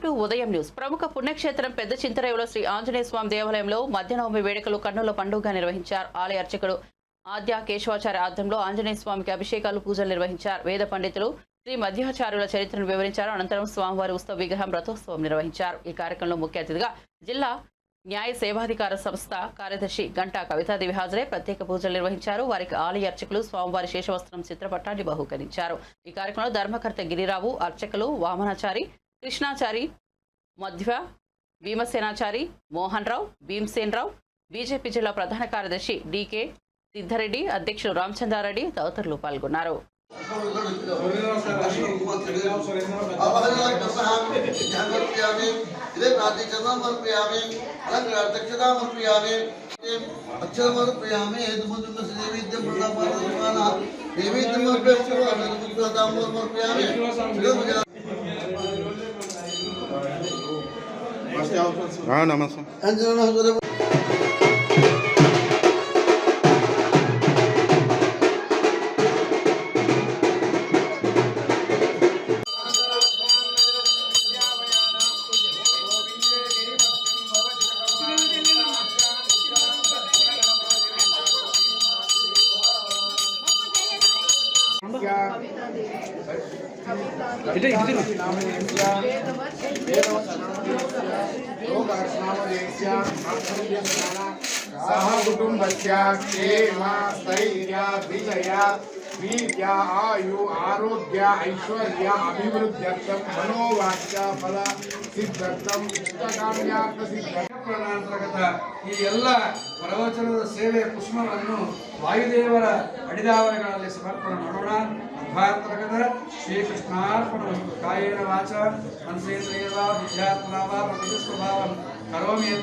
Welcome to ఉదయం news. ప్రముఖ పుణ్యక్షేత్రం పెద్ద చింతరేవులో శ్రీ ఆంజనేయ స్వామి దేవాలయంలో మధ్యనవమి వేడుకలు కన్నుల పండుగగా నిర్వహించారు. ఆలయ అర్చకుడు ఆద్య కేశవాచార్య ఆధ్వర్యంలో ఆంజనేయ స్వామికి అభిషేకాలు, పూజలు నిర్వహించారు. వేద పండితులు శ్రీ మధ్యాచార్యుల చరిత్రను వివరించారు. అనంతరం స్వామివారి ఉత్సవ విగ్రహం రథోత్సవం నిర్వహించారు. ఈ కార్యక్రమంలో ముఖ్య అతిథిగా జిల్లా న్యాయ సేవాధికార సంస్థ కార్యదర్శి గంటా కవితాదేవి హాజరై ప్రత్యేక పూజలు నిర్వహించారు. వారికి ఆలయ అర్చకులు స్వామివారి శేషవస్త్రం చిత్రపటాన్ని బహూకరించారు. ఈ కార్యక్రమంలో ధర్మకర్త గిరిరావు, అర్చకులు వామనాచారి, కృష్ణాచారి, మధ్వ భీమసేనాచారి, మోహన్ రావు, భీమసేనరావు, బీజేపీ జిల్లా ప్రధాన కార్యదర్శి డికే సిద్ధారెడ్డి, అధ్యక్షులు రామచంద్రారెడ్డి తదితరులు పాల్గొన్నారు. నమస్తే. सह कुटुंबस्य क्षेम स्थैर्य विजय वीर्य आयु आरोग्य ऐश्वर्य अभिवृद्ध्यर्थं मनोवाच्य फल सिद्ध्यर्थं इष्टकाम्यार्थ सिद्ध्यर्थान्तर्गत ಈ ಎಲ್ಲ ಪ್ರವಚನದ ಸೇವೆ ಪುಷ್ಪವನ್ನು ವಾಯುದೇವರ ಅಡಿದಾವರಗಳಲ್ಲಿ ಸಮರ್ಪಣೆ ಮಾಡೋಣ. ಅಧ್ಯಾತ್ಮಕದ ಶ್ರೀಕೃಷ್ಣಾರ್ಪಣಮಸ್ತು. ಕಾಯೇನ ವಾಚ ಮನಸೇಂದ್ರಿಯವಾ ವಿದ್ಯಾತ್ಮನವಾ ಪ್ರಕೃತಿ ಸ್ವಭಾವಂ ಕರೋಮಿ.